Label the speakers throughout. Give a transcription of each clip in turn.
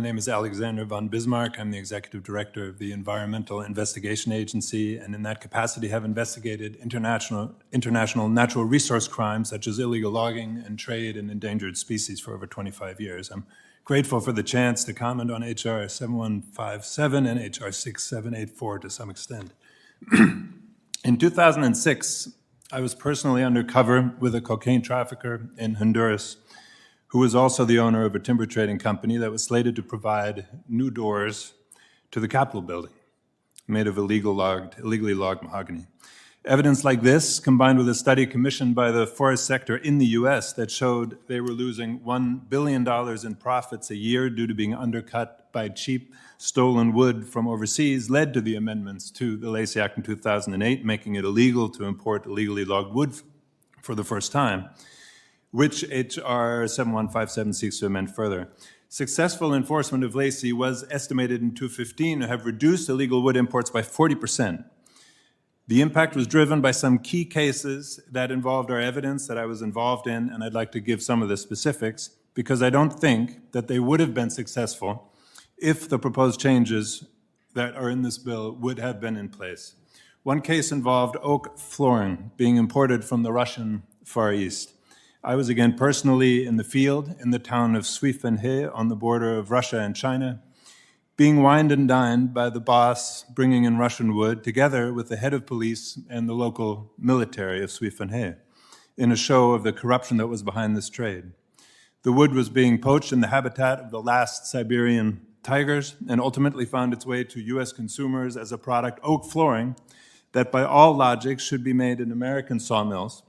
Speaker 1: My name is Alexander von Bismarck. I'm the Executive Director of the Environmental Investigation Agency, and in that capacity have investigated international natural resource crimes such as illegal logging and trade in endangered species for over 25 years. I'm grateful for the chance to comment on HR 7157 and HR 6784 to some extent. In 2006, I was personally undercover with a cocaine trafficker in Honduras who was also the owner of a timber trading company that was slated to provide new doors to the Capitol building, made of illegally logged mahogany. Evidence like this, combined with a study commissioned by the forest sector in the US that showed they were losing $1 billion in profits a year due to being undercut by cheap, stolen wood from overseas, led to the amendments to the Lacey Act in 2008, making it illegal to import illegally logged wood for the first time, which HR 7157 seeks to amend further. Successful enforcement of Lacey was estimated in 2015 to have reduced illegal wood imports by 40%. The impact was driven by some key cases that involved our evidence that I was involved in, and I'd like to give some of the specifics because I don't think that they would have been successful if the proposed changes that are in this bill would have been in place. One case involved oak flooring being imported from the Russian Far East. I was again personally in the field in the town of Suifenhe on the border of Russia and China, being wined and dined by the boss bringing in Russian wood together with the head of police and the local military of Suifenhe in a show of the corruption that was behind this trade. The wood was being poached in the habitat of the last Siberian tigers and ultimately found its way to US consumers as a product, oak flooring, that by all logic should be made in American sawmills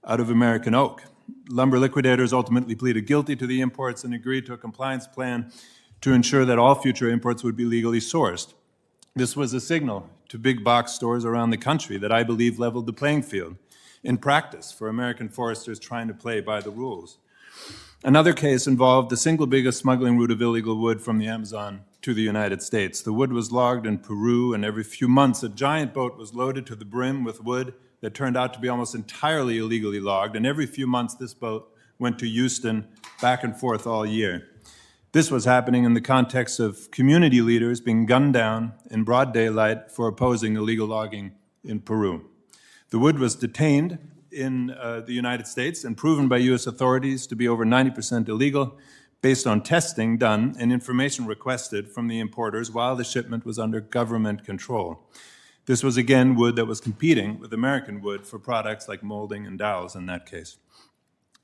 Speaker 1: out of American oak. Lumber liquidators ultimately pleaded guilty to the imports and agreed to a compliance plan to ensure that all future imports would be legally sourced. This was a signal to big box stores around the country that I believe leveled the playing field in practice for American foresters trying to play by the rules. Another case involved the single biggest smuggling route of illegal wood from the Amazon to the United States. The wood was logged in Peru, and every few months a giant boat was loaded to the brim with wood that turned out to be almost entirely illegally logged, and every few months this boat went to Houston, back and forth all year. This was happening in the context of community leaders being gunned down in broad daylight for opposing illegal logging in Peru. The wood was detained in the United States and proven by US authorities to be over 90% illegal based on testing done and information requested from the importers while the shipment was under government control. This was, again, wood that was competing with American wood for products like molding and dowels in that case.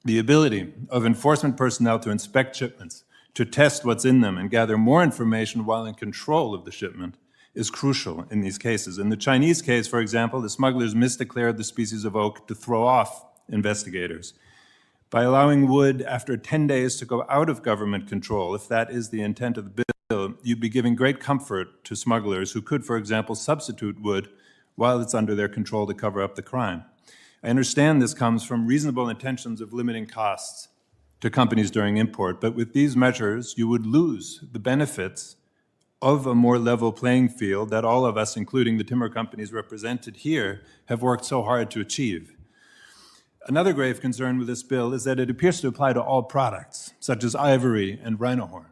Speaker 1: The ability of enforcement personnel to inspect shipments, to test what's in them and gather more information while in control of the shipment is crucial in these cases. In the Chinese case, for example, the smugglers misdeclared the species of oak to throw off investigators. By allowing wood after 10 days to go out of government control, if that is the intent of the bill, you'd be giving great comfort to smugglers who could, for example, substitute wood while it's under their control to cover up the crime. I understand this comes from reasonable intentions of limiting costs to companies during import, but with these measures, you would lose the benefits of a more level playing field that all of us, including the timber companies represented here, have worked so hard to achieve. Another grave concern with this bill is that it appears to apply to all products, such as ivory and rhino horn.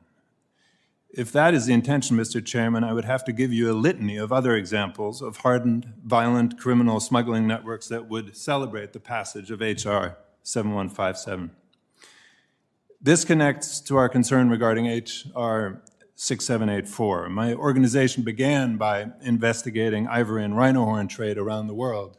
Speaker 1: If that is the intention, Mr. Chairman, I would have to give you a litany of other examples of hardened, violent criminal smuggling networks that would celebrate the passage of HR 7157. This connects to our concern regarding HR 6784. My organization began by investigating ivory and rhino horn trade around the world.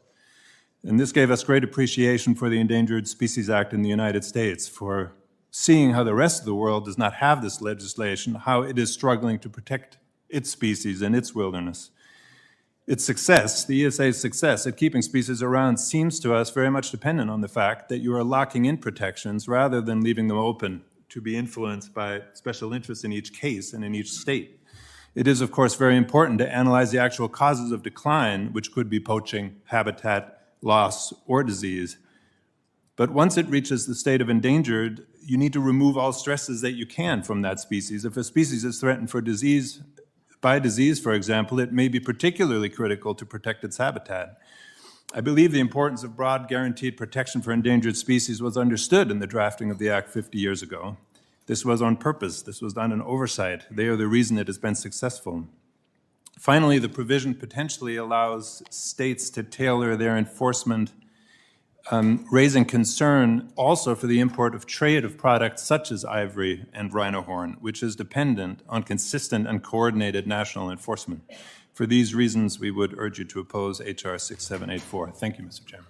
Speaker 1: And this gave us great appreciation for the Endangered Species Act in the United States, for seeing how the rest of the world does not have this legislation, how it is struggling to protect its species and its wilderness. Its success, the ESA's success at keeping species around, seems to us very much dependent on the fact that you are locking in protections rather than leaving them open to be influenced by special interests in each case and in each state. It is, of course, very important to analyze the actual causes of decline, which could be poaching, habitat loss, or disease. But once it reaches the state of endangered, you need to remove all stresses that you can from that species. If a species is threatened by disease, for example, it may be particularly critical to protect its habitat. I believe the importance of broad guaranteed protection for endangered species was understood in the drafting of the Act 50 years ago. This was on purpose. This was done in oversight. They are the reason it has been successful. Finally, the provision potentially allows states to tailor their enforcement, raising concern also for the import of trade of products such as ivory and rhino horn, which is dependent on consistent and coordinated national enforcement. For these reasons, we would urge you to oppose H.R. 6784. Thank you, Mr. Chairman.